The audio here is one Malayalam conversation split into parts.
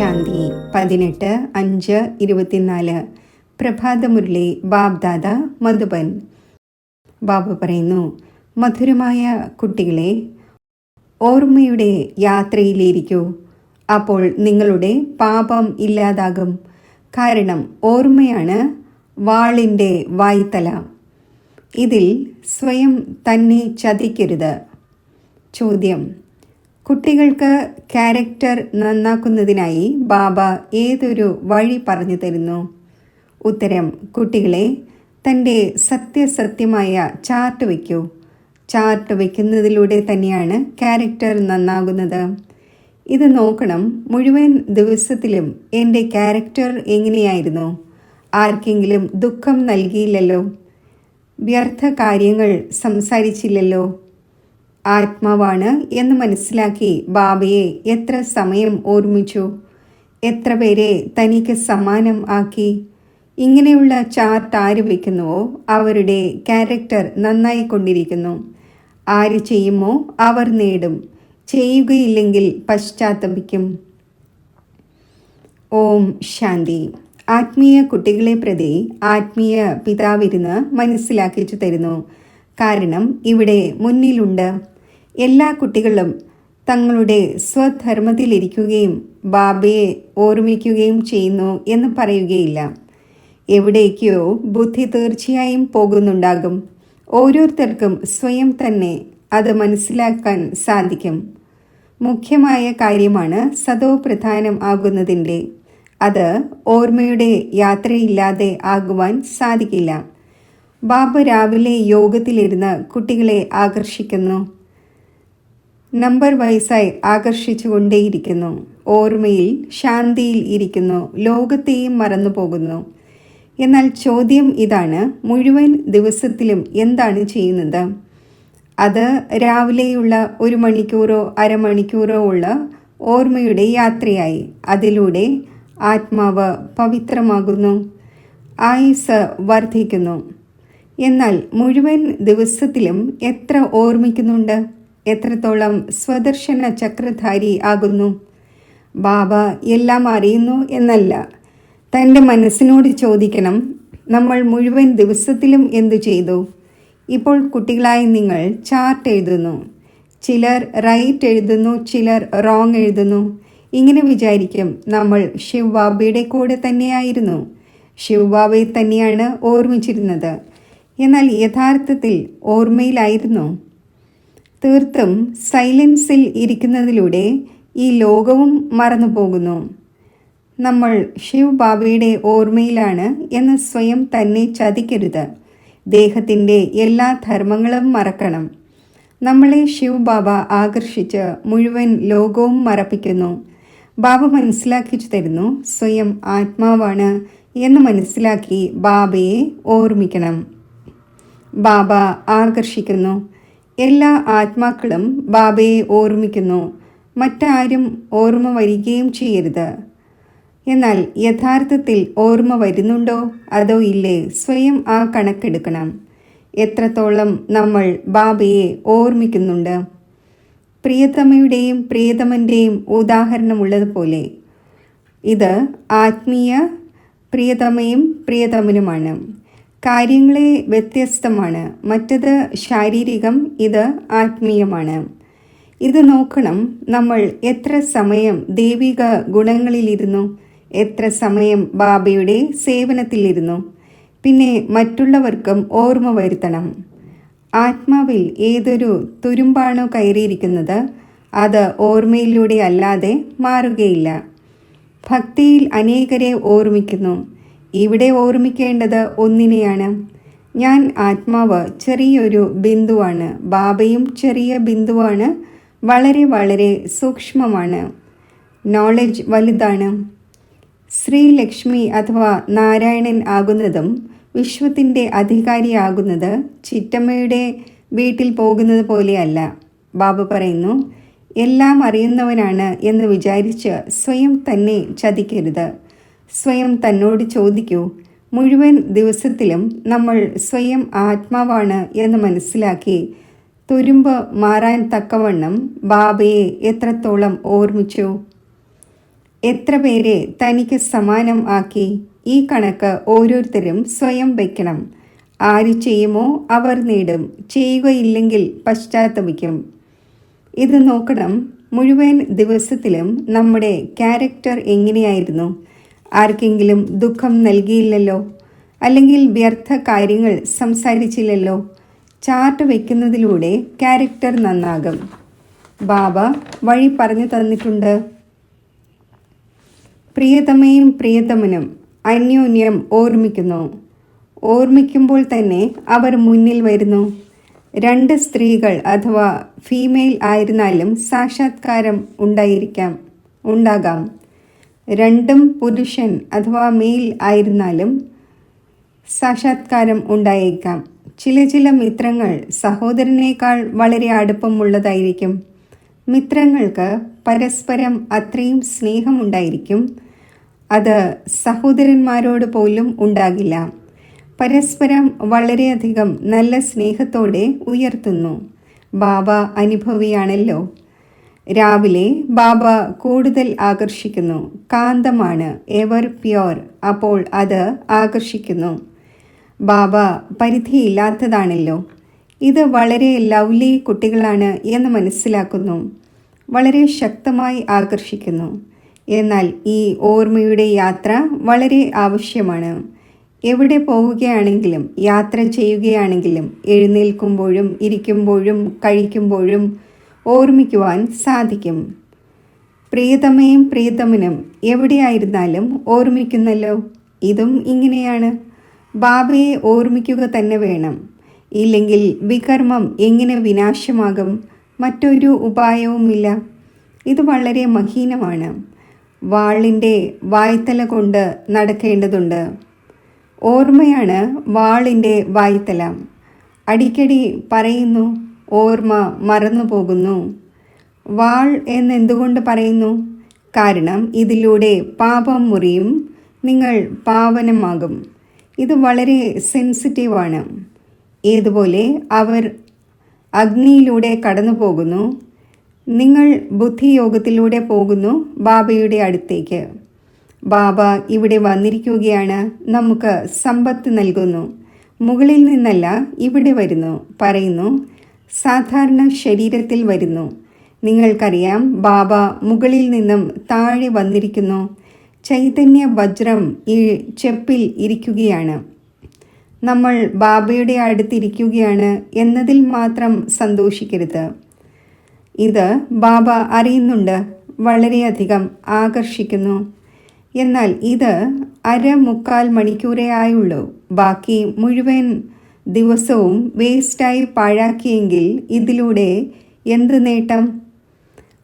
ശാന്തി 18/5/24 പ്രഭാതമുരളി ബാബ്ദാദ മധുബൻ. ബാബ പറയുന്നു, മധുരമായ കുട്ടികളെ, ഓർമ്മയുടെ യാത്രയിലിരിക്കൂ. അപ്പോൾ നിങ്ങളുടെ പാപം ഇല്ലാതാകും. കാരണം ഓർമ്മയാണ് വാളിൻ്റെ വായ്ത്തല. ഇതിൽ സ്വയം തന്നെ ചതിക്കരുത്. ചോദ്യം: കുട്ടികൾക്ക് ക്യാരക്ടർ നന്നാക്കുന്നതിനായി ബാബ ഏതൊരു വഴി പറഞ്ഞു തരുന്നു? ഉത്തരം: കുട്ടികളെ, തൻ്റെ സത്യസത്യമായ ചാർട്ട് വയ്ക്കൂ. ചാർട്ട് വയ്ക്കുന്നതിലൂടെ തന്നെയാണ് ക്യാരക്ടർ നന്നാകുന്നത്. ഇത് നോക്കണം, മുഴുവൻ ദിവസത്തിലും എൻ്റെ ക്യാരക്ടർ എങ്ങനെയായിരുന്നു? ആർക്കെങ്കിലും ദുഃഖം നൽകിയില്ലല്ലോ, വ്യർത്ഥ കാര്യങ്ങൾ സംസാരിച്ചില്ലല്ലോ. ആത്മാവാണ് എന്ന് മനസ്സിലാക്കി ബാബയെ എത്ര സമയം ഓർമ്മിച്ചു, എത്ര പേരെ തനിക്ക് സമ്മാനം ആക്കി. ഇങ്ങനെയുള്ള ചാർട്ട് ആര് വയ്ക്കുന്നുവോ അവരുടെ ക്യാരക്ടർ നന്നായിക്കൊണ്ടിരിക്കുന്നു. ആര് ചെയ്യുമോ അവർ നേടും, ചെയ്യുകയില്ലെങ്കിൽ പശ്ചാത്തപിക്കും. ഓം ശാന്തി. ആത്മീയ കുട്ടികളെ പ്രതി ആത്മീയ പിതാവിരുന്ന് മനസ്സിലാക്കിച്ചു തരുന്നു. കാരണം ഇവിടെ മുന്നിലുണ്ട്. എല്ലാ കുട്ടികളും തങ്ങളുടെ സ്വധർമ്മത്തിലിരിക്കുകയും ബാബയെ ഓർമ്മിക്കുകയും ചെയ്യുന്നു എന്ന് പറയുകയില്ല. എവിടേക്കോ ബുദ്ധി തീർച്ചയായും പോകുന്നുണ്ടാകും. ഓരോരുത്തർക്കും സ്വയം തന്നെ അത് മനസ്സിലാക്കാൻ സാധിക്കും. മുഖ്യമായ കാര്യമാണ് സതോ പ്രധാനം ആകുന്നതിൻ്റെ. അത് ഓർമ്മയുടെ യാത്രയില്ലാതെ ആകുവാൻ സാധിക്കില്ല. ബാബ രാവിലെ യോഗത്തിലിരുന്ന് കുട്ടികളെ ആകർഷിക്കുന്നു. നമ്പർ വൈസായി ആകർഷിച്ചുകൊണ്ടേയിരിക്കുന്നു. ഓർമ്മയിൽ ശാന്തിയിൽ ഇരിക്കുന്നു, ലോകത്തെയും മറന്നു പോകുന്നു. എന്നാൽ ചോദ്യം ഇതാണ്, മുഴുവൻ ദിവസത്തിലും എന്താണ് ചെയ്യുന്നത്? അത് രാവിലെയുള്ള 1 മണിക്കൂറോ അരമണിക്കൂറോ ഉള്ള ഓർമ്മയുടെ യാത്രയായി. അതിലൂടെ ആത്മാവ് പവിത്രമാകുന്നു, ആയുസ് വർദ്ധിക്കുന്നു. എന്നാൽ മുഴുവൻ ദിവസത്തിലും എത്ര ഓർമ്മിക്കുന്നുണ്ട്? എത്രത്തോളം സ്വദർശന ചക്രധാരി ആകുന്നു? ബാബ എല്ലാം അറിയുന്നു എന്നല്ല, തൻ്റെ മനസ്സിനോട് ചോദിക്കണം, നമ്മൾ മുഴുവൻ ദിവസത്തിലും എന്തു ചെയ്തു? ഇപ്പോൾ കുട്ടികളായി നിങ്ങൾ ചാർട്ട് എഴുതുന്നു. ചിലർ റൈറ്റ് എഴുതുന്നു, ചിലർ റോങ് എഴുതുന്നു. ഇങ്ങനെ വിചാരിക്കും, നമ്മൾ ശിവ് ബാബയുടെ കൂടെ തന്നെയായിരുന്നു, ശിവ് ബാബയെ തന്നെയാണ് ഓർമ്മിച്ചിരുന്നത്. എന്നാൽ യഥാർത്ഥത്തിൽ ഓർമ്മയിലായിരുന്നു. തീർത്തും സൈലൻസിൽ ഇരിക്കുന്നതിലൂടെ ഈ ലോകവും മറന്നു പോകുന്നു. നമ്മൾ ശിവ് ബാബയുടെ ഓർമ്മയിലാണ് എന്ന് സ്വയം തന്നെ ചതിക്കരുത്. ദേഹത്തിൻ്റെ എല്ലാ ധർമ്മങ്ങളും മറക്കണം. നമ്മളെ ശിവ് ബാബ ആകർഷിച്ച് മുഴുവൻ ലോകവും മറപ്പിക്കുന്നു. ബാബ മനസ്സിലാക്കിച്ചു തരുന്നു, സ്വയം ആത്മാവാണ് എന്ന് മനസ്സിലാക്കി ബാബയെ ഓർമ്മിക്കണം. ബാബ ആകർഷിക്കുന്നു. എല്ലാ ആത്മാക്കളും ബാബയെ ഓർമ്മിക്കുന്നു. മറ്റാരും ഓർമ്മ വരികയും ചെയ്യരുത്. എന്നാൽ യഥാർത്ഥത്തിൽ ഓർമ്മ വരുന്നുണ്ടോ അതോ ഇല്ലേ? സ്വയം ആ കണക്കെടുക്കണം. എത്രത്തോളം നമ്മൾ ബാബയെ ഓർമ്മിക്കുന്നുണ്ട്? പ്രിയതമയുടെയും പ്രിയതമൻ്റെയും ഉദാഹരണമുള്ളതുപോലെ ഇത് ആത്മീയ പ്രിയതമയും പ്രിയതമനുമാണ്. കാര്യങ്ങളെ വ്യത്യസ്തമാണ്. മറ്റത് ശാരീരികം, ഇത് ആത്മീയമാണ്. ഇത് നോക്കണം, നമ്മൾ എത്ര സമയം ദൈവിക ഗുണങ്ങളിലിരുന്നു, എത്ര സമയം ബാബയുടെ സേവനത്തിലിരുന്നു. പിന്നെ മറ്റുള്ളവർക്കും ഓർമ്മ വരുത്തണം. ആത്മാവിൽ ഏതൊരു തുരുമ്പാണോ കയറിയിരിക്കുന്നത് അത് ഓർമ്മയിലൂടെ അല്ലാതെ മാറുകയില്ല. ഭക്തിയിൽ അനേകരെ ഓർമ്മിക്കുന്നു. ഇവിടെ ഓർമ്മിക്കേണ്ടത് ഒന്നിനെയാണ്. ഞാൻ ആത്മാവ് ചെറിയൊരു ബിന്ദുവാണ്, ബാബയും ചെറിയ ബിന്ദുവാണ്, വളരെ വളരെ സൂക്ഷ്മമാണ്. നോളജ് വലുതാണ്. ശ്രീലക്ഷ്മി അഥവാ നാരായണൻ ആകുന്നതും വിശ്വത്തിൻ്റെ അധികാരിയാകുന്നത് ചിറ്റമ്മയുടെ വീട്ടിൽ പോകുന്നത് പോലെയല്ല. ബാബ പറയുന്നു, എല്ലാം അറിയുന്നവനാണ് എന്ന് വിചാരിച്ച് സ്വയം തന്നെ ചതിക്കരുത്. സ്വയം തന്നോട് ചോദിക്കൂ, മുഴുവൻ ദിവസത്തിലും നമ്മൾ സ്വയം ആത്മാവാണ് എന്ന് മനസ്സിലാക്കി തുരുമ്പ് മാറാൻ തക്കവണ്ണം ബാബയെ എത്രത്തോളം ഓർമ്മിച്ചു? എത്ര പേരെ തനിക്ക് സമാനം ആക്കി? ഈ കണക്ക് ഓരോരുത്തരും സ്വയം വയ്ക്കണം. ആര് ചെയ്യുമോ അവർ നേടും, ചെയ്യുകയില്ലെങ്കിൽ പശ്ചാത്തപിക്കും. ഇത് നോക്കണം. മുഴുവൻ ദിവസത്തിലും നമ്മുടെ ക്യാരക്ടർ എങ്ങനെയായിരുന്നു? ആർക്കെങ്കിലും ദുഃഖം നൽകിയില്ലല്ലോ, അല്ലെങ്കിൽ വ്യർത്ഥ കാര്യങ്ങൾ സംസാരിച്ചില്ലല്ലോ. Chart വയ്ക്കുന്നതിലൂടെ character നന്നാകും. ബാബ വഴി പറഞ്ഞു തന്നിട്ടുണ്ട്. പ്രിയതമയും പ്രിയതമനും അന്യോന്യം ഓർമ്മിക്കുന്നു. ഓർമ്മിക്കുമ്പോൾ തന്നെ അവർ മുന്നിൽ വരുന്നു. 2 സ്ത്രീകൾ അഥവാ ഫീമെയിൽ ആയിരുന്നാലും സാക്ഷാത്കാരം ഉണ്ടാകാം. 2 പുരുഷൻ അഥവാ മെയിൽ ആയിരുന്നാലും സാക്ഷാത്കാരം ഉണ്ടായേക്കാം. ചില മിത്രങ്ങൾ സഹോദരനേക്കാൾ വളരെ അടുപ്പമുള്ളതായിരിക്കും. മിത്രങ്ങൾക്ക് പരസ്പരം അത്രയും സ്നേഹമുണ്ടായിരിക്കും. അത് സഹോദരന്മാരോട് പോലും ഉണ്ടാകില്ല. പരസ്പരം വളരെയധികം നല്ല സ്നേഹത്തോടെ ഉയർത്തുന്നു. ബാബ അനുഭവിയാണല്ലോ. രാവിലെ ബാബ കൂടുതൽ ആകർഷിക്കുന്നു. കാന്തമാണ്, എവർ പ്യോർ. അപ്പോൾ അത് ആകർഷിക്കുന്നു. ബാബ പരിധിയില്ലാത്തതാണല്ലോ. ഇത് വളരെ ലവ്ലി കുട്ടികളാണ് എന്ന് മനസ്സിലാക്കുന്നു. വളരെ ശക്തമായി ആകർഷിക്കുന്നു. എന്നാൽ ഈ ഓർമ്മയുടെ യാത്ര വളരെ ആവശ്യമാണ്. എവിടെ പോവുകയാണെങ്കിലും, യാത്ര ചെയ്യുകയാണെങ്കിലും, എഴുന്നേൽക്കുമ്പോഴും ഇരിക്കുമ്പോഴും കഴിക്കുമ്പോഴും ഓർമ്മിക്കുവാൻ സാധിക്കും. പ്രിയതമയും പ്രിയതമനും എവിടെയായിരുന്നാലും ഓർമ്മിക്കുന്നല്ലോ. ഇതും ഇങ്ങനെയാണ്. ബാബയെ ഓർമ്മിക്കുക തന്നെ വേണം. ഇല്ലെങ്കിൽ വികർമ്മം എങ്ങനെ വിനാശമാകും? മറ്റൊരു ഉപായവുമില്ല. ഇത് വളരെ മഹീനമാണ്. വാളിൻ്റെ വായ്ത്തല കൊണ്ട് നടക്കേണ്ടതുണ്ട്. ഓർമ്മയാണ് വാളിൻ്റെ വായ്ത്തല. അടിക്കടി പറയുന്നു, ഓർമ്മ മറന്നു പോകുന്നു. വാൾ എന്നെന്തുകൊണ്ട് പറയുന്നു? കാരണം ഇതിലൂടെ പാപം മുറിയും, നിങ്ങൾ പാവനമാകും. ഇത് വളരെ സെൻസിറ്റീവാണ്. ഏതുപോലെ അവർ അഗ്നിയിലൂടെ കടന്നു പോകുന്നു, നിങ്ങൾ ബുദ്ധിയോഗത്തിലൂടെ പോകുന്നു ബാബയുടെ അടുത്തേക്ക്. ബാബ ഇവിടെ വന്നിരിക്കുകയാണ്, നമുക്ക് സമ്പത്ത് നൽകുന്നു. മുകളിൽ നിന്നല്ല, ഇവിടെ വരുന്നു. പറയുന്നു, സാധാരണ ശരീരത്തിൽ വരുന്നു. നിങ്ങൾക്കറിയാം, ബാബ മുകളിൽ നിന്നും താഴെ വന്നിരിക്കുന്നു. ചൈതന്യ വജ്രം ഈ ചെപ്പിൽ ഇരിക്കുകയാണ്. നമ്മൾ ബാബയുടെ അടുത്തിരിക്കുകയാണ് എന്നതിൽ മാത്രം സന്തോഷിക്കരുത്. ഇത് ബാബ അറിയുന്നുണ്ട്, വളരെയധികം ആകർഷിക്കുന്നു. എന്നാൽ ഇത് 1/4 മണിക്കൂറേ ആയുള്ളൂ. ബാക്കി മുഴുവൻ ദിവസവും വേസ്റ്റായി പാഴാക്കിയെങ്കിൽ ഇതിലൂടെ എന്ത് നേട്ടം?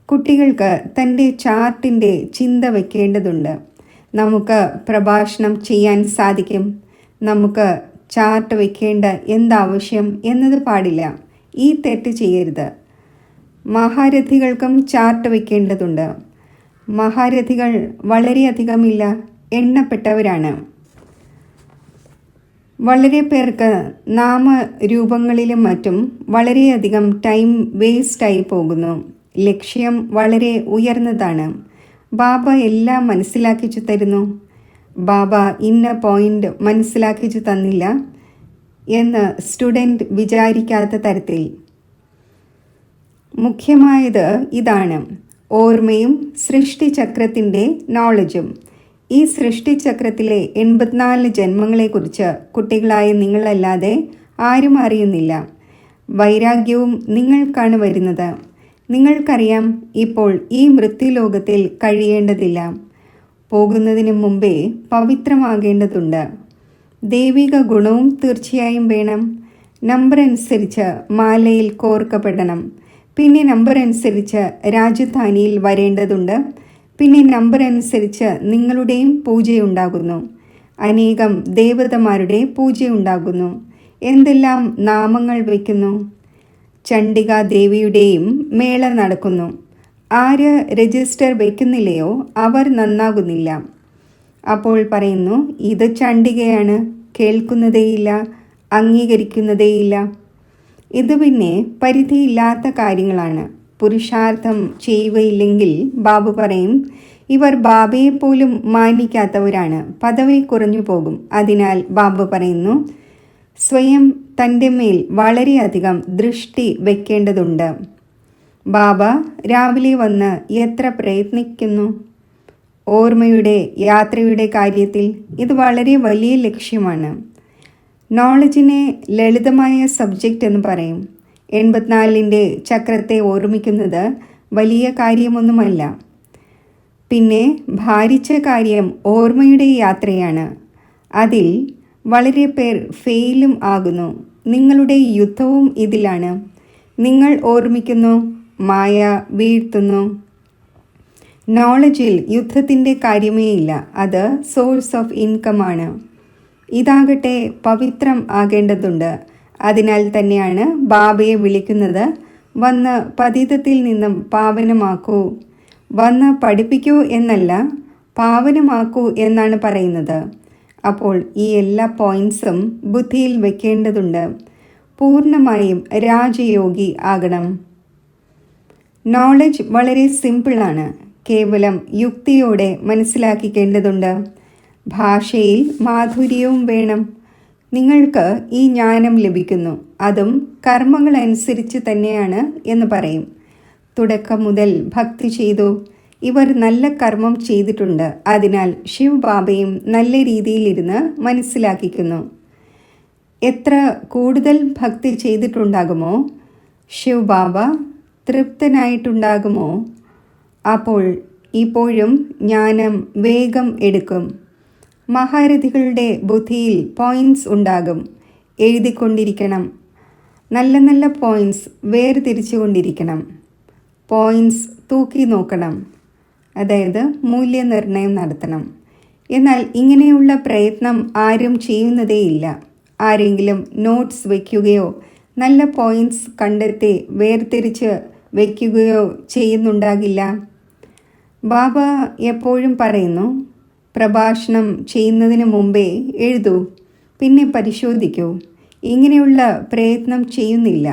കുട്ടികൾക്ക് തൻ്റെ ചാർട്ടിൻ്റെ ചിന്ത വയ്ക്കേണ്ടതുണ്ട്. നമുക്ക് പ്രഭാഷണം ചെയ്യാൻ സാധിക്കും. നമുക്ക് ചാർട്ട് വയ്ക്കേണ്ട എന്താവശ്യം എന്നത് പാടില്ല. ഈ തെറ്റ് ചെയ്യരുത്. മഹാരഥികൾക്കും ചാർട്ട് വയ്ക്കേണ്ടതുണ്ട്. മഹാരഥികൾ വളരെയധികമില്ല, എണ്ണപ്പെട്ടവരാണ്. വളരെ പേർക്ക് നാമരൂപങ്ങളിലും മറ്റും വളരെയധികം ടൈം വേസ്റ്റായി പോകുന്നു. ലക്ഷ്യം വളരെ ഉയർന്നതാണ്. ബാബ എല്ലാം മനസ്സിലാക്കിച്ചു തരുന്നു. ബാബ ഇന്ന പോയിന്റ് മനസ്സിലാക്കിച്ചു തന്നില്ല എന്ന് സ്റ്റുഡൻറ്റ് വിചാരിക്കാത്ത തരത്തിൽ. മുഖ്യമായത് ഇതാണ്, ഓർമ്മയും സൃഷ്ടിചക്രത്തിൻ്റെ നോളജും. ഈ സൃഷ്ടിചക്രത്തിലെ 84 ജന്മങ്ങളെക്കുറിച്ച് കുട്ടികളായ നിങ്ങളല്ലാതെ ആരും അറിയുന്നില്ല. വൈരാഗ്യവും നിങ്ങൾക്കാണ് വരുന്നത്. നിങ്ങൾക്കറിയാം, ഇപ്പോൾ ഈ മൃത്യുലോകത്തിൽ കഴിയേണ്ടതില്ല. പോകുന്നതിന് മുമ്പേ പവിത്രമാകേണ്ടതുണ്ട്. ദൈവിക ഗുണവും തീർച്ചയായും വേണം. നമ്പർ അനുസരിച്ച് മാലയിൽ കോർക്കപ്പെടണം. പിന്നെ നമ്പർ അനുസരിച്ച് രാജധാനിയിൽ വരേണ്ടതുണ്ട്. പിന്നെ നമ്പർ അനുസരിച്ച് നിങ്ങളുടെയും പൂജയുണ്ടാകുന്നു. അനേകം ദേവതമാരുടെ പൂജയുണ്ടാകുന്നു. എന്തെല്ലാം നാമങ്ങൾ വയ്ക്കുന്നു. ചണ്ഡിക ദേവിയുടെയും മേള നടക്കുന്നു. ആര് രജിസ്റ്റർ വയ്ക്കുന്നില്ലയോ അവർ നന്നാകുന്നില്ല. അപ്പോൾ പറയുന്നു, ഇത് ചണ്ഡികയാണ്, കേൾക്കുന്നതേയില്ല, അംഗീകരിക്കുന്നതേയില്ല. ഇത് പിന്നെ പരിധിയില്ലാത്ത കാര്യങ്ങളാണ്. പുരുഷാർത്ഥം ചെയ്യുകയില്ലെങ്കിൽ ബാബു പറയും, ഇവർ ബാബയെപ്പോലും മാനിക്കാത്തവരാണ്, പദവി കുറഞ്ഞു പോകും. അതിനാൽ ബാബ പറയുന്നു, സ്വയം തൻ്റെ മേൽ വളരെയധികം ദൃഷ്ടി വയ്ക്കേണ്ടതുണ്ട്. ബാബ രാവിലെ വന്ന് എത്ര പ്രയത്നിക്കുന്നു ഓർമ്മയുടെ യാത്രയുടെ കാര്യത്തിൽ. ഇത് വളരെ വലിയ ലക്ഷ്യമാണ്. നോളജിനെ ലളിതമായ സബ്ജക്റ്റ് എന്ന് പറയും. 84ൻ്റെ ചക്രത്തെ ഓർമ്മിക്കുന്നത് വലിയ കാര്യമൊന്നുമല്ല. പിന്നെ ഭാരിച്ച കാര്യം ഓർമ്മയുടെ യാത്രയാണ്. അതിൽ വളരെ പേർ ഫെയിലും ആകുന്നു. നിങ്ങളുടെ യുദ്ധവും ഇതിലാണ്. നിങ്ങൾ ഓർമ്മിക്കുന്നു, മായ വീഴ്ത്തുന്നു. നോളജിൽ യുദ്ധത്തിൻ്റെ കാര്യമേ ഇല്ല. അത് സോഴ്സ് ഓഫ് ഇൻകം ആണ്. ഇതാകട്ടെ പവിത്രം ആകേണ്ടതുണ്ട്. അതിനാൽ തന്നെയാണ് ബാബയെ വിളിക്കുന്നത്, വന്ന് പതിതത്തിൽ നിന്നും പാവനമാക്കൂ. വന്ന് പഠിപ്പിക്കൂ എന്നല്ല, പാവനമാക്കൂ എന്നാണ് പറയുന്നത്. അപ്പോൾ ഈ എല്ലാ പോയിൻറ്സും ബുദ്ധിയിൽ വയ്ക്കേണ്ടതുണ്ട്. പൂർണ്ണമായും രാജയോഗി ആകണം. നോളജ് വളരെ സിമ്പിളാണ്. കേവലം യുക്തിയോടെ മനസ്സിലാക്കിക്കേണ്ടതുണ്ട്. ഭാഷയിൽ മാധുര്യവും വേണം. നിങ്ങൾക്ക് ഈ ജ്ഞാനം ലഭിക്കുന്നു, അതും കർമ്മങ്ങളനുസരിച്ച് തന്നെയാണ് എന്ന് പറയും. തുടക്കം മുതൽ ഭക്തി ചെയ്തു. ഇവർ നല്ല കർമ്മം ചെയ്തിട്ടുണ്ട്. അതിനാൽ ശിവ് ബാബയും നല്ല രീതിയിലിരുന്ന് മനസ്സിലാക്കിക്കുന്നു. എത്ര കൂടുതൽ ഭക്തി ചെയ്തിട്ടുണ്ടാകുമോ ശിവ് ബാബ തൃപ്തനായിട്ടുണ്ടാകുമോ, അപ്പോൾ ഇപ്പോഴും ജ്ഞാനം വേഗം എടുക്കും. മഹാരഥികളുടെ ബുദ്ധിയിൽ പോയിൻറ്സ് ഉണ്ടാകും. എഴുതിക്കൊണ്ടിരിക്കണം. നല്ല നല്ല പോയിൻറ്സ് വേർതിരിച്ചുകൊണ്ടിരിക്കണം. പോയിൻറ്സ് തൂക്കി നോക്കണം, അതായത് മൂല്യനിർണ്ണയം നടത്തണം. എന്നാൽ ഇങ്ങനെയുള്ള പ്രയത്നം ആരും ചെയ്യുന്നതേയില്ല. ആരെങ്കിലും നോട്ട്സ് വയ്ക്കുകയോ നല്ല പോയിൻറ്സ് കണ്ടെത്തി വേർതിരിച്ച് വയ്ക്കുകയോ ചെയ്യുന്നുണ്ടാകില്ല. ബാബ എപ്പോഴും പറയുന്നു, പ്രഭാഷണം ചെയ്യുന്നതിന് മുമ്പേ എഴുതൂ, പിന്നെ പരിശോധിക്കൂ. ഇങ്ങനെയുള്ള പ്രയത്നം ചെയ്യുന്നില്ല.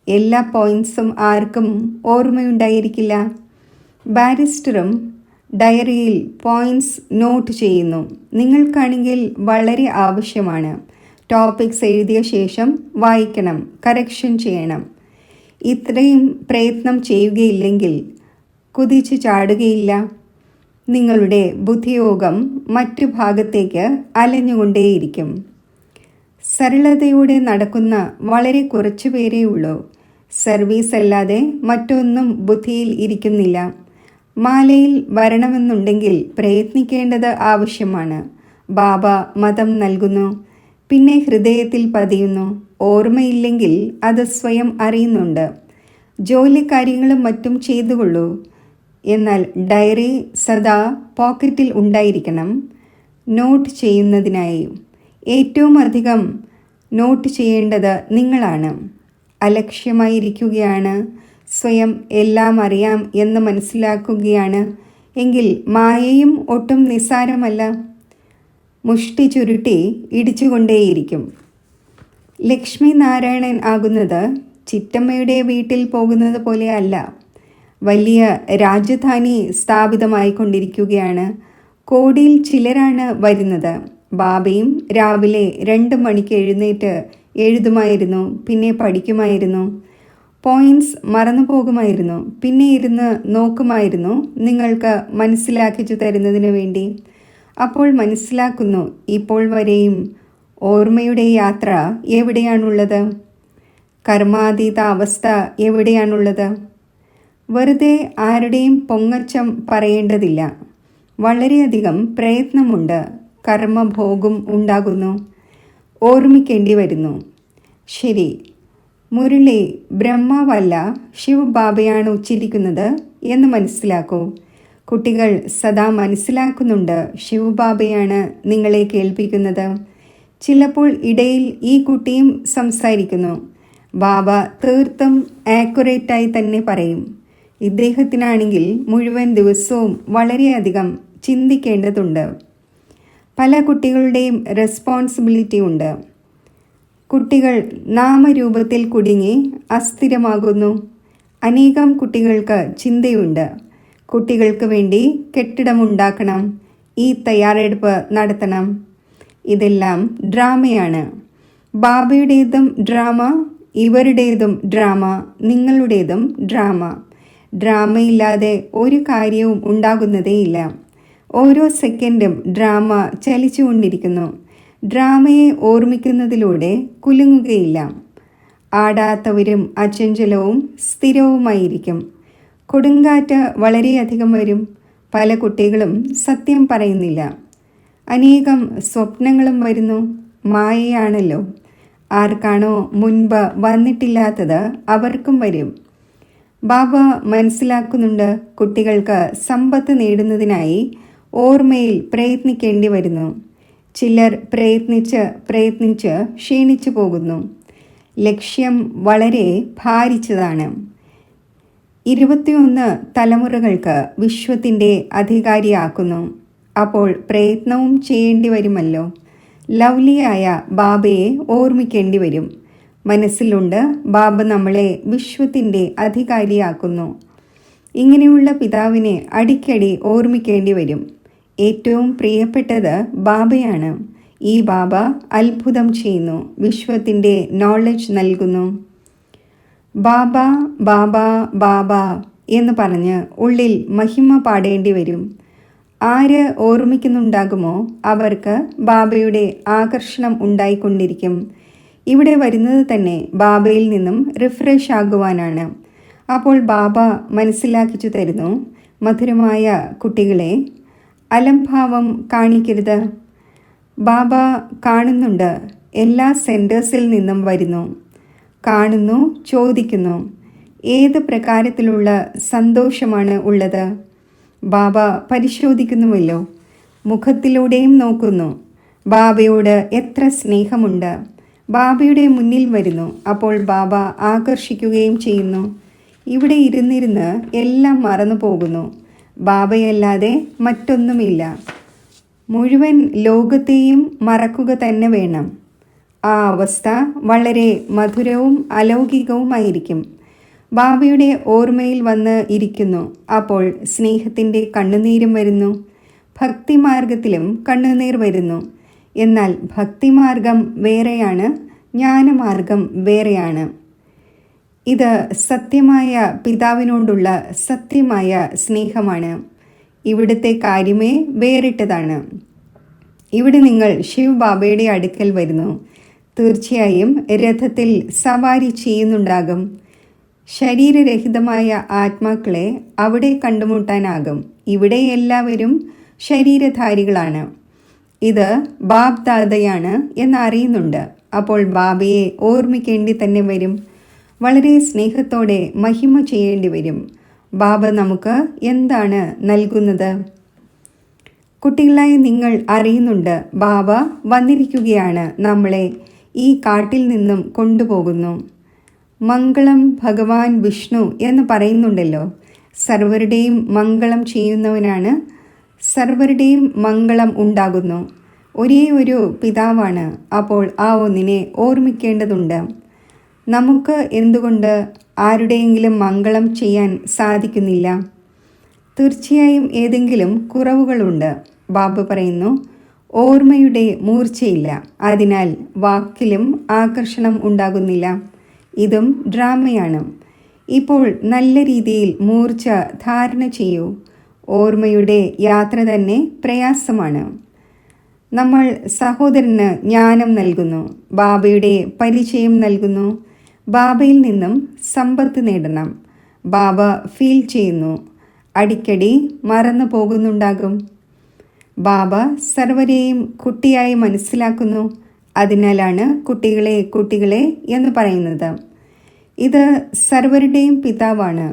എല്ലാ പോയിൻറ്സും ആർക്കും ഓർമ്മയുണ്ടായിരിക്കില്ല. ബാരിസ്റ്ററും ഡയറിയിൽ പോയിൻറ്സ് നോട്ട് ചെയ്യുന്നു. നിങ്ങൾക്കാണെങ്കിൽ വളരെ ആവശ്യമാണ്. ടോപ്പിക്സ് എഴുതിയ ശേഷം വായിക്കണം, കറക്ഷൻ ചെയ്യണം. ഇത്രയും പ്രയത്നം ചെയ്യുകയില്ലെങ്കിൽ കുതിച്ചു ചാടുകയില്ല. നിങ്ങളുടെ ബുദ്ധിയോഗം മറ്റു ഭാഗത്തേക്ക് അലഞ്ഞുകൊണ്ടേയിരിക്കും. സരളതയോടെ നടക്കുന്ന വളരെ കുറച്ചു പേരേ ഉള്ളൂ. സർവീസ് അല്ലാതെ മറ്റൊന്നും ബുദ്ധിയിൽ ഇരിക്കുന്നില്ല. മാലയിൽ വരണമെന്നുണ്ടെങ്കിൽ പ്രയത്നിക്കേണ്ടത് ആവശ്യമാണ്. ബാബ മതം നൽകുന്നു, പിന്നെ ഹൃദയത്തിൽ പതിയുന്നു. ഓർമ്മയില്ലെങ്കിൽ അത് സ്വയം അറിയുന്നുണ്ട്. ജോലിക്കാര്യങ്ങളും മറ്റും ചെയ്തുകൊള്ളൂ. എന്നാൽ ഡയറി സദാ പോക്കറ്റിൽ ഉണ്ടായിരിക്കണം, നോട്ട് ചെയ്യുന്നതിനായി. ഏറ്റവും അധികം നോട്ട് ചെയ്യേണ്ടത് നിങ്ങളാണ്. അലക്ഷ്യമായിരിക്കുകയാണ്, സ്വയം എല്ലാം അറിയാം എന്ന് മനസ്സിലാക്കുകയാണ് എങ്കിൽ മായയും ഒട്ടും നിസ്സാരമല്ല. മുഷ്ടി ചുരുട്ടി ഇടിച്ചുകൊണ്ടേയിരിക്കും. ലക്ഷ്മി നാരായണൻ ആകുന്നത് ചിറ്റമ്മയുടെ വീട്ടിൽ പോകുന്നത് പോലെ അല്ല. വലിയ രാജധാനി സ്ഥാപിതമായിക്കൊണ്ടിരിക്കുകയാണ്. കോടിയിൽ ചിലരാണ് വരുന്നത്. ബാബയും രാവിലെ 2 മണിക്ക് എഴുന്നേറ്റ് എഴുതുമായിരുന്നു, പിന്നെ പഠിക്കുമായിരുന്നു. പോയിൻറ്സ് മറന്നു പോകുമായിരുന്നു, പിന്നെ ഇരുന്ന് നോക്കുമായിരുന്നു, നിങ്ങൾക്ക് മനസ്സിലാക്കിച്ചു തരുന്നതിന് വേണ്ടി. അപ്പോൾ മനസ്സിലാക്കുന്നു, ഇപ്പോൾ വരെയും ഓർമ്മയുടെ യാത്ര എവിടെയാണുള്ളത്, കർമാതീത അവസ്ഥ എവിടെയാണുള്ളത്. വെറുതെ ആരുടെയും പൊങ്ങച്ചം പറയേണ്ടതില്ല. വളരെയധികം പ്രയത്നമുണ്ട്. കർമ്മഭോഗം ഉണ്ടാകുന്നു, ഓർമ്മിക്കേണ്ടി വരുന്നു. ശരി, മുരളി ബ്രഹ്മാവല്ല ശിവ് ബാബയാണ് ഉച്ചരിക്കുന്നത് എന്ന് മനസ്സിലാക്കൂ. കുട്ടികൾ സദാ മനസ്സിലാക്കുന്നുണ്ട്, ശിവ് ബാബയാണ് നിങ്ങളെ കേൾപ്പിക്കുന്നത്. ചിലപ്പോൾ ഇടയിൽ ഈ കുട്ടിയും സംസാരിക്കുന്നു. ബാബ തീർത്തും ആക്യുറേറ്റായി തന്നെ പറയും. ഇദ്ദേഹത്തിനാണെങ്കിൽ മുഴുവൻ ദിവസവും വളരെയധികം ചിന്തിക്കേണ്ടതുണ്ട്. പല കുട്ടികളുടെയും റെസ്പോൺസിബിലിറ്റി ഉണ്ട്. കുട്ടികൾ നാമരൂപത്തിൽ കുടുങ്ങി അസ്ഥിരമാകുന്നു. അനേകം കുട്ടികൾക്ക് ചിന്തയുണ്ട്. കുട്ടികൾക്ക് വേണ്ടി കെട്ടിടമുണ്ടാക്കണം, ഈ തയ്യാറെടുപ്പ് നടത്തണം. ഇതെല്ലാം ഡ്രാമയാണ്. ബാബയുടേതും ഡ്രാമ, ഇവരുടേതും ഡ്രാമ, നിങ്ങളുടേതും ഡ്രാമ. ഡ്രാമയില്ലാതെ ഒരു കാര്യവും ഉണ്ടാകുന്നതേയില്ല. ഓരോ സെക്കൻഡും ഡ്രാമ ചലിച്ചുകൊണ്ടിരിക്കുന്നു. ഡ്രാമയെ ഓർമ്മിക്കുന്നതിലൂടെ കുലുങ്ങുകയില്ല. ആടാത്തവരും അചഞ്ചലവും സ്ഥിരവുമായിരിക്കും. കൊടുങ്കാറ്റ് വളരെയധികം വരും. പല കുട്ടികളും സത്യം പറയുന്നില്ല. അനേകം സ്വപ്നങ്ങളും വരുന്നു. മായയാണല്ലോ. ആർക്കാണോ മുൻപ് വന്നിട്ടില്ലാത്തത് അവർക്കും വരും. ബാബ മനസ്സിലാക്കുന്നുണ്ട്, കുട്ടികൾക്ക് സമ്പത്ത് നേടുന്നതിനായി ഓർമ്മയിൽ പ്രയത്നിക്കേണ്ടി വരുന്നു. ചിലർ പ്രയത്നിച്ച് ക്ഷീണിച്ചു പോകുന്നു. ലക്ഷ്യം വളരെ ഭാരിച്ചതാണ്. 21 തലമുറകൾക്ക് വിശ്വത്തിൻ്റെ അധികാരിയാക്കുന്നു. അപ്പോൾ പ്രയത്നവും ചെയ്യേണ്ടി വരുമല്ലോ. ലവ്ലിയായ ബാബയെ ഓർമ്മിക്കേണ്ടി വരും. മനസ്സിലുണ്ട്, ബാബ നമ്മളെ വിശ്വത്തിൻ്റെ അധികാരിയാക്കുന്നു. ഇങ്ങനെയുള്ള പിതാവിനെ അടിക്കടി ഓർമ്മിക്കേണ്ടി വരും. ഏറ്റവും പ്രിയപ്പെട്ടത് ബാബയാണ്. ഈ ബാബ അത്ഭുതം ചെയ്യുന്നു, വിശ്വത്തിൻ്റെ നോളജ് നൽകുന്നു. ബാബ ബാബ ബാബ എന്ന് പറഞ്ഞ് ഉള്ളിൽ മഹിമ പാടേണ്ടി വരും. ആര് ഓർമ്മിക്കുന്നുണ്ടാകുമോ അവർക്ക് ബാബയുടെ ആകർഷണം ഉണ്ടായിക്കൊണ്ടിരിക്കും. ഇവിടെ വരുന്നത് തന്നെ ബാബയിൽ നിന്നും റിഫ്രഷ് ആകുവാനാണ്. അപ്പോൾ ബാബ മനസ്സിലാക്കിച്ചു തരുന്നു, മധുരമായ കുട്ടികളെ, അലംഭാവം കാണിക്കരുത്. ബാബ കാണുന്നുണ്ട്, എല്ലാ സെൻറ്റേഴ്സിൽ നിന്നും വരുന്നു. കാണുന്നു, ചോദിക്കുന്നു, ഏത് പ്രകാരത്തിലുള്ള സന്തോഷമാണ് ഉള്ളത്. ബാബ പരിശോധിക്കുന്നുവല്ലോ, മുഖത്തിലൂടെയും നോക്കുന്നു. ബാബയോട് എത്ര സ്നേഹമുണ്ട്. ബാബയുടെ മുന്നിൽ വരുന്നു. അപ്പോൾ ബാബ ആകർഷിക്കുകയും ചെയ്യുന്നു. ഇവിടെ ഇരുന്നിരുന്ന് എല്ലാം മറന്നു പോകുന്നു. ബാബയല്ലാതെ മറ്റൊന്നുമില്ല. മുഴുവൻ ലോകത്തെയും മറക്കുക തന്നെ വേണം. ആ അവസ്ഥ വളരെ മധുരവും അലൗകികവുമായിരിക്കും. ബാബയുടെ ഓർമ്മയിൽ വന്ന് ഇരിക്കുന്നു. അപ്പോൾ സ്നേഹത്തിൻ്റെ കണ്ണുനീരും വരുന്നു. ഭക്തിമാർഗത്തിലും കണ്ണുനീർ വരുന്നു. എന്നാൽ ഭക്തിമാർഗം വേറെയാണ്, ജ്ഞാനമാർഗം വേറെയാണ്. ഇത് സത്യമായ പിതാവിനോടുള്ള സത്യമായ സ്നേഹമാണ്. ഇവിടുത്തെ കാര്യമേ വേറിട്ടതാണ്. ഇവിടെ നിങ്ങൾ ശിവ് ബാബയുടെ അടുക്കൽ വരുന്നു. തീർച്ചയായും രഥത്തിൽ സവാരി ചെയ്യുന്നുണ്ടാകും. ശരീരരഹിതമായ ആത്മാക്കളെ അവിടെ കണ്ടുമുട്ടാനാകും. ഇവിടെ എല്ലാവരും ശരീരധാരികളാണ്. ഇത് ബാബ് ദാദയാണ് എന്നറിയുന്നുണ്ട്. അപ്പോൾ ബാബയെ ഓർമ്മിക്കേണ്ടി തന്നെ വരും. വളരെ സ്നേഹത്തോടെ മഹിമ ചെയ്യേണ്ടി വരും. ബാബ നമുക്ക് എന്താണ് നൽകുന്നത്? കുട്ടികളായി നിങ്ങൾ അറിയുന്നുണ്ട്, ബാബ വന്നിരിക്കുകയാണ്, നമ്മളെ ഈ കാട്ടിൽ നിന്നും കൊണ്ടുപോകുന്നു. മംഗളം ഭഗവാൻ വിഷ്ണു എന്ന് പറയുന്നുണ്ടല്ലോ. സർവരുടെയും മംഗളം ചെയ്യുന്നവനാണ്. സർവരുടെയും മംഗളം ഉണ്ടാകുന്നു. ഒരേ ഒരു പിതാവാണ്. അപ്പോൾ ആ ഒന്നിനെ ഓർമ്മിക്കേണ്ടതുണ്ട്. നമുക്ക് എന്തുകൊണ്ട് ആരുടെയെങ്കിലും മംഗളം ചെയ്യാൻ സാധിക്കുന്നില്ല? തീർച്ചയായും ഏതെങ്കിലും കുറവുകളുണ്ട്. ബാബ പറയുന്നു, ഓർമ്മയുടെ മൂർച്ചയില്ല. അതിനാൽ വാക്കിലും ആകർഷണം ഉണ്ടാകുന്നില്ല. ഇതും ഡ്രാമയാണ്. ഇപ്പോൾ നല്ല രീതിയിൽ മൂർച്ച ധാരണ ചെയ്യൂ. ഓർമ്മയുടെ യാത്ര തന്നെ പ്രയാസമാണ്. നമ്മൾ സഹോദരന് ജ്ഞാനം നൽകുന്നു. ബാബയുടെ പരിചയം നൽകുന്നു. ബാബയിൽ നിന്നും സമ്പത്ത് നേടണം. ബാബ ഫീൽ ചെയ്യുന്നു. അടിക്കടി മറന്നു പോകുന്നുണ്ടാകും. ബാബ സർവരെയും കുട്ടിയായി മനസ്സിലാക്കുന്നു. അതിനാലാണ് കുട്ടികളെ കുട്ടികളെ എന്ന് പറയുന്നത്. ഇത് സർവരുടെയും പിതാവാണ്.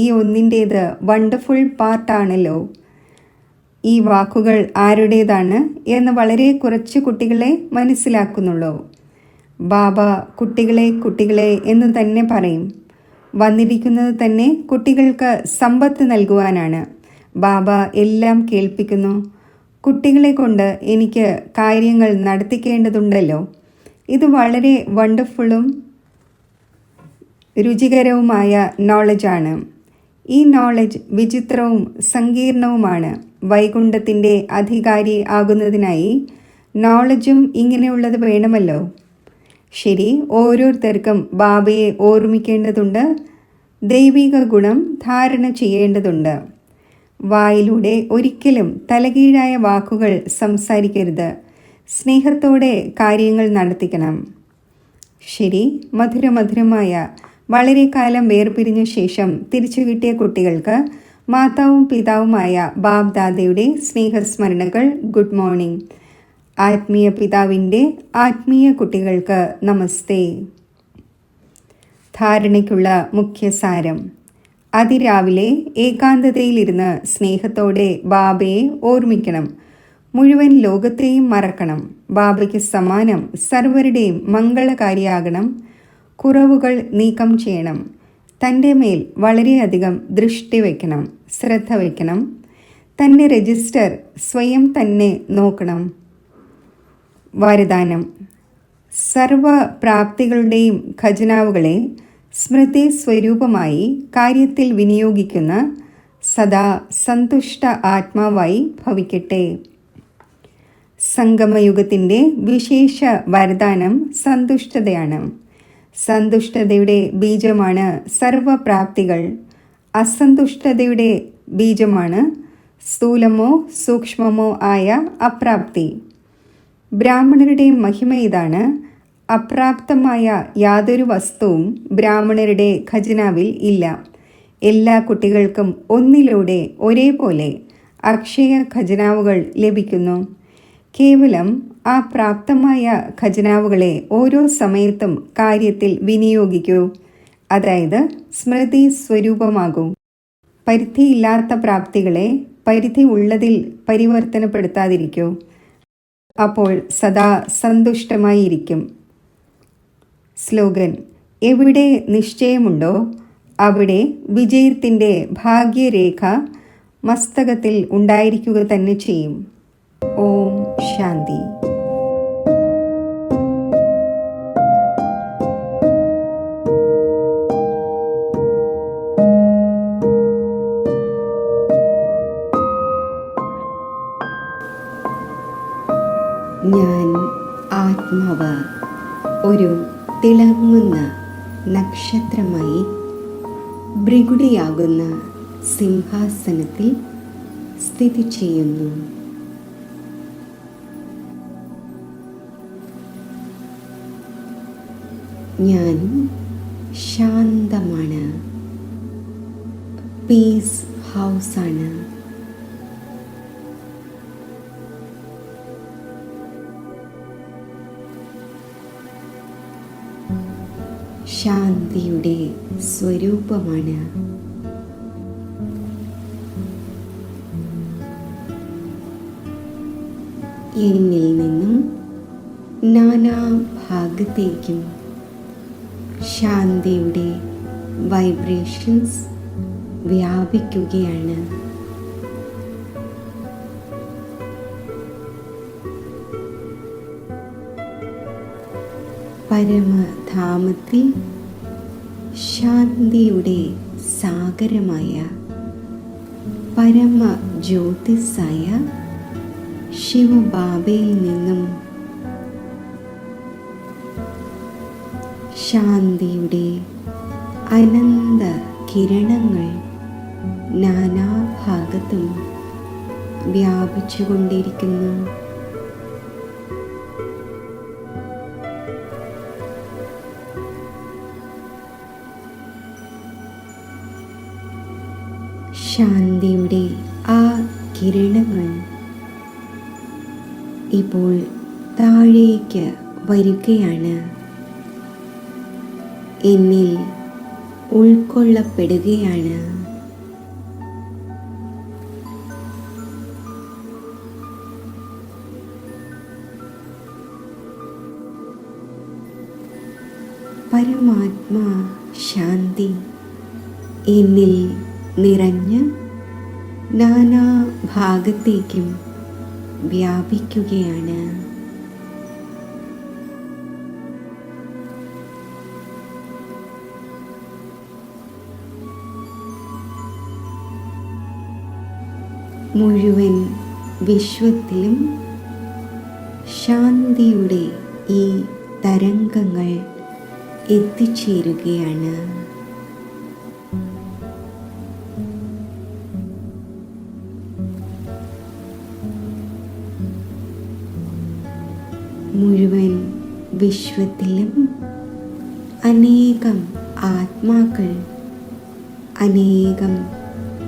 ഈ ഒന്നിൻ്റേത് വണ്ടർഫുൾ പാർട്ടാണല്ലോ. ഈ വാക്കുകൾ ആരുടേതാണ് എന്ന് വളരെ കുറച്ച് കുട്ടികളെ മനസ്സിലാക്കുന്നുള്ളൂ. ബാബ കുട്ടികളെ കുട്ടികളെ എന്ന് തന്നെ പറയും. വന്നിരിക്കുന്നത് തന്നെ കുട്ടികൾക്ക് സമ്പത്ത് നൽകുവാനാണ്. ബാബ എല്ലാം കേൾപ്പിക്കുന്നു. കുട്ടികളെ കൊണ്ട് എനിക്ക് കാര്യങ്ങൾ നടത്തിക്കേണ്ടതുണ്ടല്ലോ. ഇത് വളരെ വണ്ടർഫുള്ളും രുചികരവുമായ നോളജാണ്. ഈ നോളജ് വിചിത്രവും സങ്കീർണവുമാണ്. വൈകുണ്ഠത്തിൻ്റെ അധികാരി ആകുന്നതിനായി നോളജും ഇങ്ങനെയുള്ളത് വേണമല്ലോ. ശരി, ഓരോരുത്തർക്കും ബാബയെ ഓർമ്മിക്കേണ്ടതുണ്ട്. ദൈവിക ഗുണം ധാരണ ചെയ്യേണ്ടതുണ്ട്. വായിലൂടെ ഒരിക്കലും തലകീഴായ വാക്കുകൾ സംസാരിക്കരുത്. സ്നേഹത്തോടെ കാര്യങ്ങൾ നടത്തിക്കണം. ശരി, മധുരമധുരമായ വളരെ കാലം വേർപിരിഞ്ഞ ശേഷം തിരിച്ചു കിട്ടിയ കുട്ടികൾക്ക് മാതാവും പിതാവുമായ ബാബ് ദാദയുടെ സ്നേഹസ്മരണകൾ. Good morning. ആത്മീയ പിതാവിൻ്റെ ആത്മീയ കുട്ടികൾക്ക് നമസ്തേ. ധാരണയ്ക്കുള്ള മുഖ്യസാരം. അതിരാവിലെ ഏകാന്തതയിലിരുന്ന് സ്നേഹത്തോടെ ബാബയെ ഓർമ്മിക്കണം. മുഴുവൻ ലോകത്തെയും മറക്കണം. ബാബയ്ക്ക് സമാനം സർവരുടെയും മംഗളകാരിയാകണം. കുറവുകൾ നീക്കം ചെയ്യണം. തൻ്റെ മേൽ വളരെയധികം ദൃഷ്ടി വയ്ക്കണം, ശ്രദ്ധ വയ്ക്കണം. തൻ്റെ രജിസ്റ്റർ സ്വയം തന്നെ നോക്കണം. വരദാനം. സർവ പ്രാപ്തികളുടെയും ഖജനാവുകളെ സ്മൃതി സ്വരൂപമായി കാര്യത്തിൽ വിനിയോഗിക്കുന്ന സദാ സന്തുഷ്ട ആത്മാവായി ഭവിക്കട്ടെ. സംഗമയുഗത്തിൻ്റെ വിശേഷ വരദാനം സന്തുഷ്ടതയാണ്. സന്തുഷ്ടതയുടെ ബീജമാണ് സർവപ്രാപ്തികൾ. അസന്തുഷ്ടതയുടെ ബീജമാണ് സ്ഥൂലമോ സൂക്ഷ്മമോ ആയ അപ്രാപ്തി. ബ്രാഹ്മണരുടെ മഹിമ ഇതാണ്. അപ്രാപ്തമായ യാതൊരു വസ്തുവും ബ്രാഹ്മണരുടെ ഖജനാവിൽ ഇല്ല. എല്ലാ കുട്ടികൾക്കും ഒന്നിലൂടെ ഒരേപോലെ അക്ഷയ ഖജനാവുകൾ ലഭിക്കുന്നു. കേവലം ആ പ്രാപ്തമായ ഖജനാവുകളെ ഓരോ സമയത്തും കാര്യത്തിൽ വിനിയോഗിക്കൂ. അതായത് സ്മൃതി സ്വരൂപമാകൂ. പരിധിയില്ലാത്ത പ്രാപ്തികളെ പരിധി ഉള്ളതിൽ പരിവർത്തനപ്പെടുത്താതിരിക്കൂ. അപ്പോൾ സദാ സന്തുഷ്ടമായിരിക്കും. സ്ലോഗൻ. എവിടെ നിശ്ചയമുണ്ടോ അവിടെ വിജയത്തിൻ്റെ ഭാഗ്യരേഖ മസ്തകത്തിൽ ഉണ്ടായിരിക്കുക തന്നെ ചെയ്യും. ഓം ശാന്തി. ഞാൻ ആത്മാവ് ഒരു തിളങ്ങുന്ന നക്ഷത്രമായി ഭൃഗുടിയാകുന്ന സിംഹാസനത്തിൽ സ്ഥിതി ചെയ്യുന്നു. ഞാൻ ശാന്തമാണ്. പീസ് ഹൗസാണ്. ശാന്തിയുടെ സ്വരൂപമാണ്. എന്നിൽ നിന്നും നാനാഭാഗത്തേക്കും ശാന്തിയുടെ വൈബ്രേഷൻസ് വ്യാപിക്കുകയാണ്. പരമധാമത്തിൽ ശാന്തിയുടെ സാഗരമായ പരമജ്യോതിസായ ശിവബാബയിൽ നിന്നും ശാന്തിയുടെ അനന്ത കിരണങ്ങൾ നാനാഭാഗത്തും വ്യാപിച്ചുകൊണ്ടിരിക്കുന്നു. ശാന്തിയുടെ ആ കിരണങ്ങൾ ഇപ്പോൾ താഴേക്ക് വരികയാണ്. എന്നിൽ ഉൾക്കൊള്ളപ്പെടുകയാണ്. പരമാത്മാ ശാന്തി എന്നിൽ നിറഞ്ഞ് നാനാഭാഗത്തേക്കും വ്യാപിക്കുകയാണ്. മുഴുവൻ വിശ്വത്തിലും ശാന്തിയുടെ ഈ തരംഗങ്ങൾ എത്തിച്ചേരുകയാണ്. മുഴുവൻ വിശ്വത്തിലും അനേകം ആത്മാക്കൾ അനേകം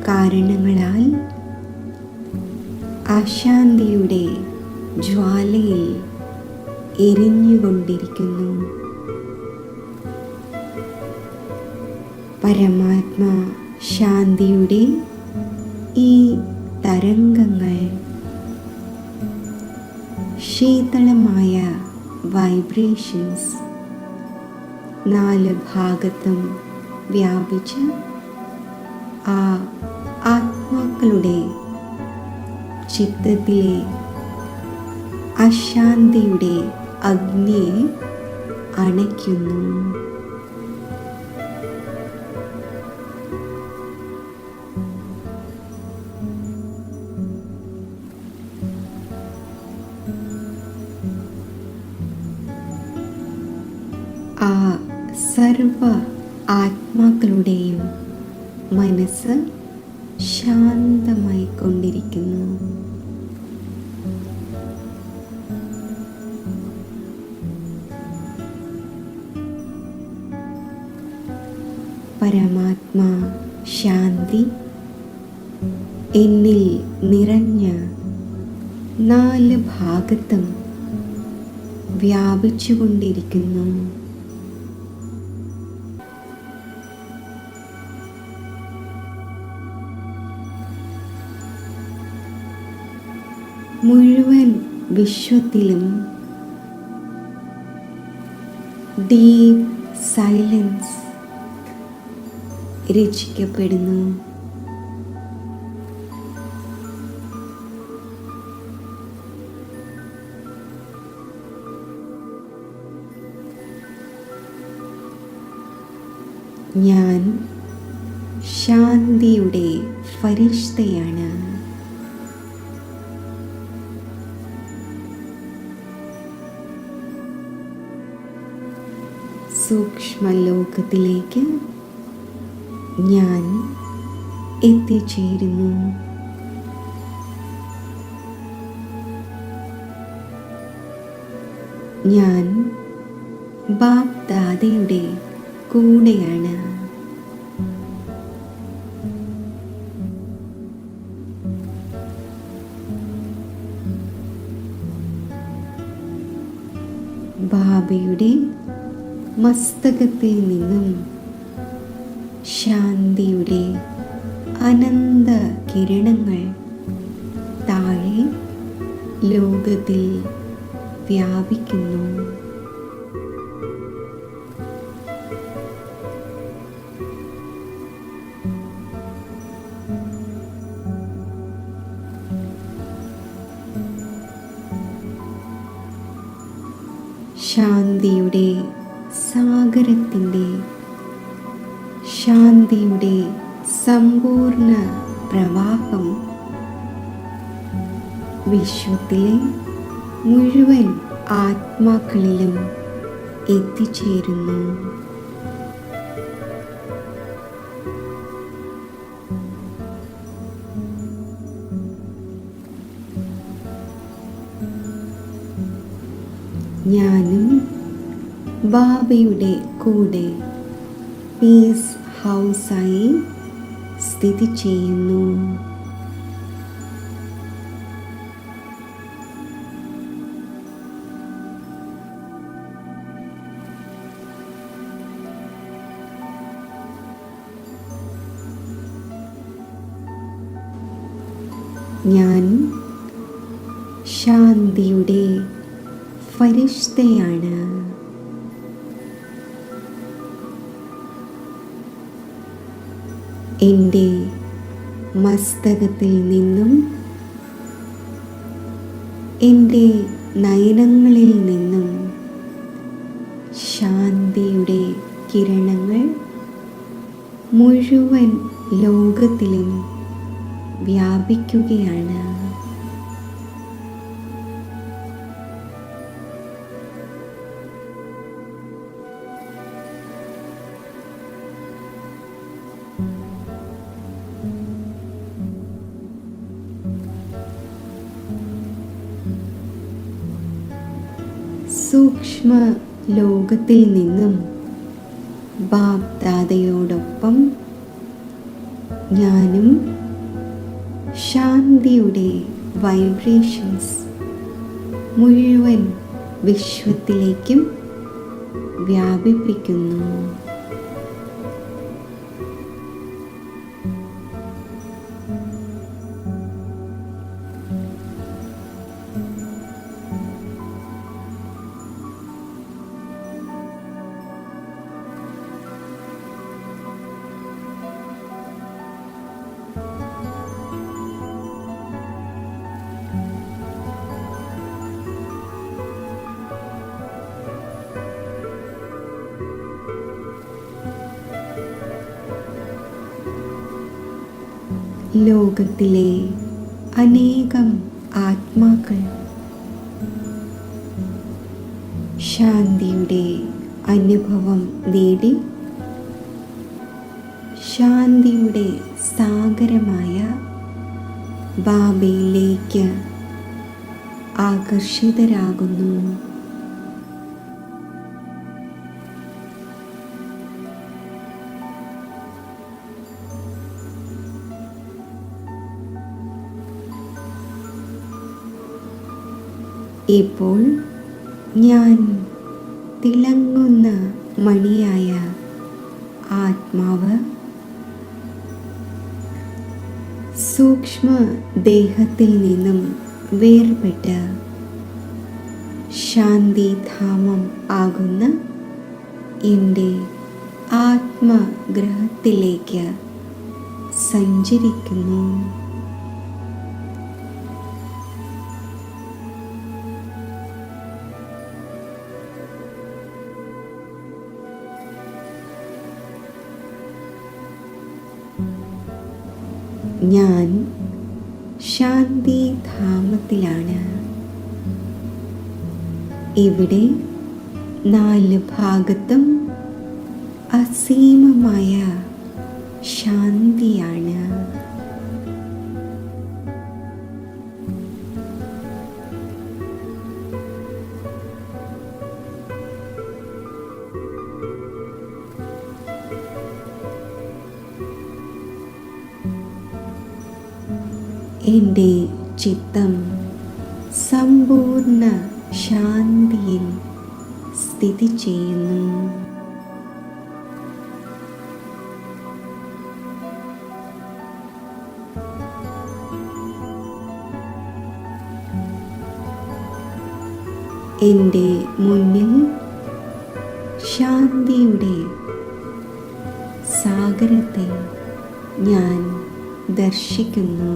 കാരണങ്ങളാൽ അശാന്തിയുടെ ജ്വാലയിൽ എരിഞ്ഞുകൊണ്ടിരിക്കുന്നു. പരമാത്മാ ശാന്തിയുടെ ഈ തരംഗങ്ങൾ ശീതളമായ വൈബ്രേഷൻസ് 4 ഭാഗത്തും വ്യാപിച്ച് ആ ആത്മാക്കളുടെ ചിത്തത്തിലെ അശാന്തിയുടെ അഗ്നിയെ അണയ്ക്കുന്നു. ആ സർവ ആത്മാക്കളുടെയും മനസ്സ് ശാന്തമായി കൊണ്ടിരിക്കുന്നു. പരമാത്മാ ശാന്തി എന്നിൽ നിറഞ്ഞ് 4 ഭാഗത്തും വ്യാപിച്ചുകൊണ്ടിരിക്കുന്നു. മുഴുവൻ വിശ്വത്തിലും ഡീപ് സൈലൻസ് രചിക്കപ്പെടുന്നു. ഞാൻ ശാന്തിയുടെ ഫരിഷ്തയാണ്. സൂക്ഷ്മലോകത്തിലേക്ക് ഞാൻ എത്തിച്ചേരുന്നു. ഞാൻ ബാപ് ദാദയുടെ കൂടെയാണ്. ബാബയുടെ മസ്തകത്തിൽ നിന്നും ശാന്തിയുടെ അനന്ത കിരണങ്ങൾ താഴെ ലോകത്തിൽ വ്യാപിക്കുന്നു. ശാന്തിയുടെ സാഗരത്തിൻ്റെ ശാന്തിയുടെ സമ്പൂർണ്ണ പ്രവാഹം വിശ്വത്തിലെ മുഴുവൻ ആത്മാക്കളിലും എത്തിച്ചേരുന്നു. ഞാനും ബാബയുടെ കൂടെ പീസ് ഹൗസായി സ്ഥിതി ചെയ്യുന്നു. ഞാൻ ശാന്തിയുടെ ഫരിഷ്തയാണ്. എൻ്റെ മസ്തകത്തിൽ നിന്നും എൻ്റെ നയനങ്ങളിൽ നിന്നും ശാന്തിയുടെ കിരണങ്ങൾ മുഴുവൻ ലോകത്തിലും വ്യാപിക്കുകയാണ്. സൂക്ഷ്മ ലോകത്തിൽ നിന്നും ബാബ് ദാദയോടൊപ്പം ഞാനും ശാന്തിയുടെ വൈബ്രേഷൻസ് മുഴുവൻ വിശ്വത്തിലേക്കും വ്യാപിപ്പിക്കുന്നു. ലോകത്തിലെ അനേകം ആത്മാക്കൾ ശാന്തിയുടെ അനുഭവം നേടി ശാന്തിയുടെ സാഗരമായ ബാബയിലേക്ക് ആകർഷിതരാകുന്നു. ഇപ്പോൾ ഞാൻ തിളങ്ങുന്ന മണിയായ ആത്മാവ് സൂക്ഷ്മ ദേഹത്തിൽ നിന്നും വേർപെട്ട് ശാന്തിധാമം ആകുന്ന എൻ്റെ ആത്മഗ്രഹത്തിലേക്ക് സഞ്ചരിക്കുന്നു. ഞാൻ ശാന്തിധാമത്തിലാണ്. ഇവിടെ 4 ഭാഗത്തും അസീമമായ ശാന്തിയാണ്. എൻ്റെ ചിത്തം സമ്പൂർണ്ണ ശാന്തിയിൽ സ്ഥിതി ചെയ്യുന്നു. എൻ്റെ മുന്നിൽ ശാന്തിയുടെ സാഗരത്തെ ഞാൻ ദർശിക്കുന്നു.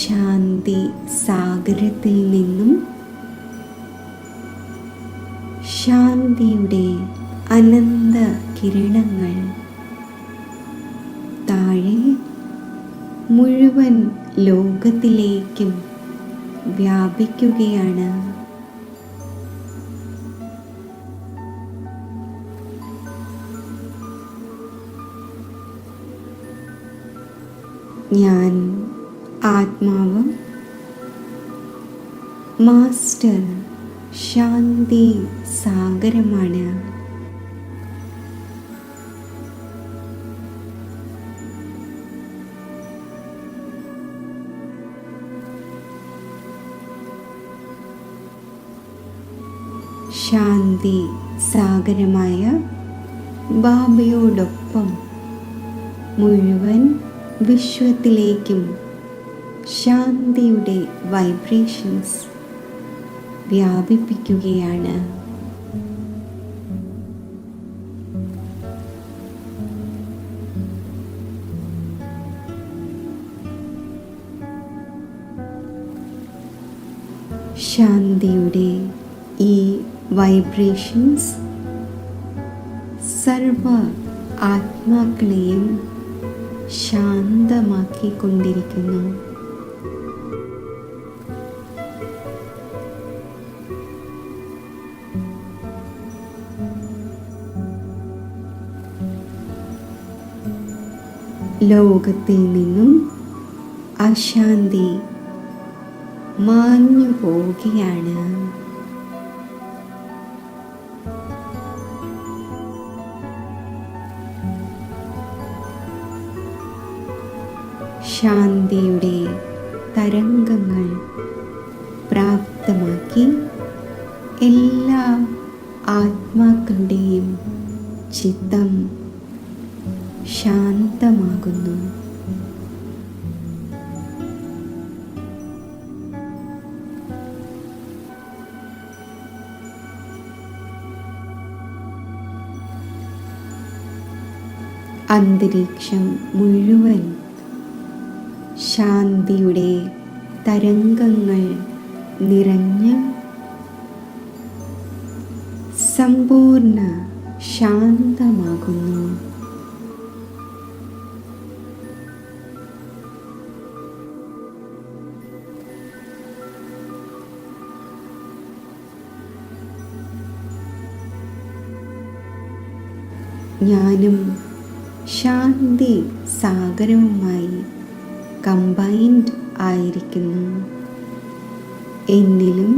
ശാന്തി സാഗരത്തിൽ നിന്നും ശാന്തിയുടെ അനന്ത കിരണങ്ങൾ താഴെ മുഴുവൻ ലോകത്തിലേക്കും വ്യാപിക്കുകയാണ്. ഞാൻ ആത്മാവ് മാസ്റ്റർ ശാന്തി സാഗരമാണ്. ശാന്തി സാഗരമായ ബാബയോടൊപ്പം മുഴുവൻ വിശ്വത്തിലേക്കും ശാന്തിയുടെ വൈബ്രേഷൻസ് വ്യാപിപ്പിക്കുകയാണ്. ശാന്തിയുടെ ഈ വൈബ്രേഷൻസ് സർവ ആത്മാക്കളെയും ശാന്തമാക്കിക്കൊണ്ടിരിക്കുന്നു. ലോകത്തിൽ നിന്നും അശാന്തി മാഞ്ഞു പോവുകയാണ്. ശാന്തിയുടെ തരംഗങ്ങൾ പ്രാപ്തമാക്കി എല്ലാ ആത്മാക്കളുടെയും ചിത്തം ശാന്തമാകുന്നു. അന്തരീക്ഷം മുഴുവൻ ശാന്തിയുടെ തരംഗങ്ങൾ നിറഞ്ഞ് സമ്പൂർണ്ണ ശാന്തമാകുന്നു. ഞാനും ശാന്തി സാഗരവുമായി കമ്പൈൻഡ് ആയിരിക്കുന്നു. എന്നിലും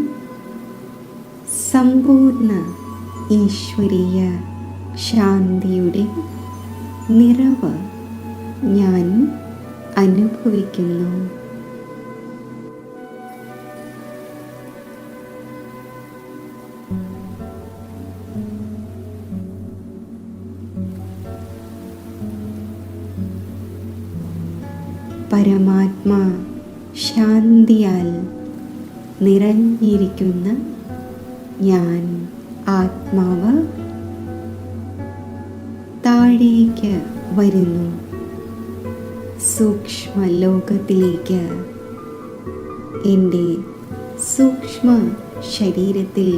സമ്പൂർണ്ണ ഈശ്വരീയ ശാന്തിയുടെ നിറവ് ഞാൻ അനുഭവിക്കുന്നു. പരമാത്മാ ശാന്തിയാൽ നിറഞ്ഞിരിക്കുന്ന ഞാൻ ആത്മാവ് താഴേക്ക് വരുന്നു. സൂക്ഷ്മ ലോകത്തിലേക്ക് എൻ്റെ സൂക്ഷ്മ ശരീരത്തിൽ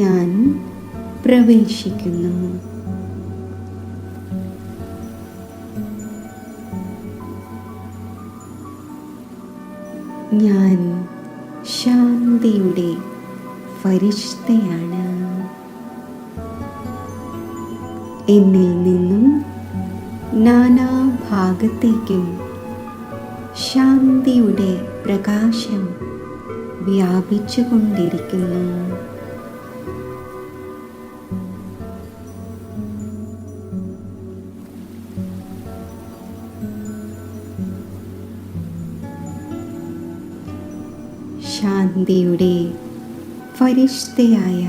ഞാൻ പ്രവേശിക്കുന്നു. ഞാൻ ശാന്തിയുടെ ഫരിഷ്തയാണ്. എന്നിൽ നിന്നും നാനാഭാഗത്തേക്കും ശാന്തിയുടെ പ്രകാശം വ്യാപിച്ചുകൊണ്ടിരിക്കുന്നു. ശാന്തിയുടെ ഫരിഷ്തയായ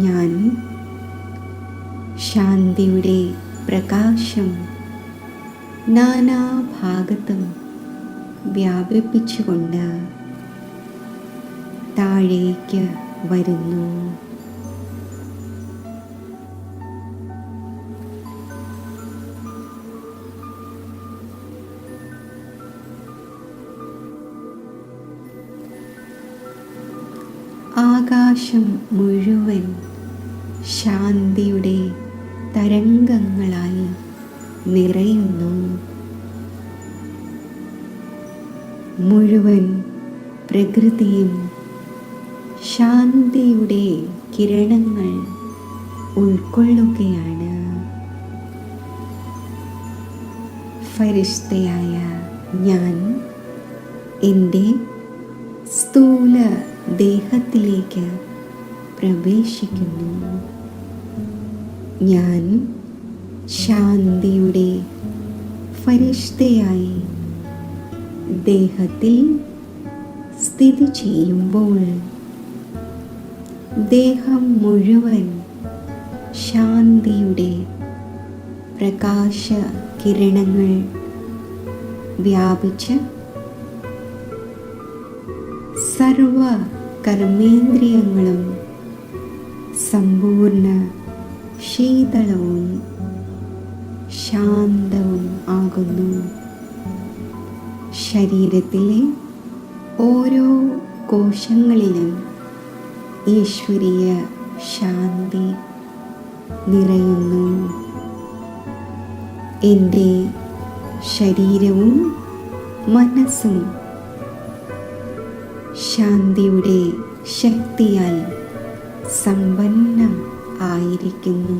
ഞാൻ ശാന്തിയുടെ പ്രകാശം നാനാഭാഗത്തും വ്യാപിപ്പിച്ചുകൊണ്ട് താഴേക്ക് വരുന്നു. ആകാശം മുഴുവൻ ശാന്തിയുടെ തരംഗങ്ങളായി നിറയുന്നു. മുഴുവൻ പ്രകൃതിയും ശാന്തിയുടെ കിരണങ്ങൾ ഉൾക്കൊള്ളുകയാണ്. ഫരിഷ്തയായ ഞാൻ എൻ്റെ സ്ഥൂല ദേഹത്തിലേക്ക് പ്രവേശിക്കുന്നു. ഞാൻ ശാന്തിയുടെ ഫരിഷ്തയായി ദേഹത്തിൽ സ്ഥിതി ചെയ്യുമ്പോൾ ദേഹം മുഴുവൻ ശാന്തിയുടെ പ്രകാശ കിരണങ്ങൾ വ്യാപിച്ച് സർവ കർമ്മേന്ദ്രിയങ്ങളും സമ്പൂർണ്ണ ശീതളവും ശാന്തവും ആകുന്നു. ശരീരത്തിലെ ഓരോ കോശങ്ങളിലും ഈശ്വരീയ ശാന്തി നിറയുന്നു. എൻ്റെ ശരീരവും മനസ്സും ശാന്തിയുടെ ശക്തിയാൽ സമ്പന്നം ആയിരിക്കുന്നു.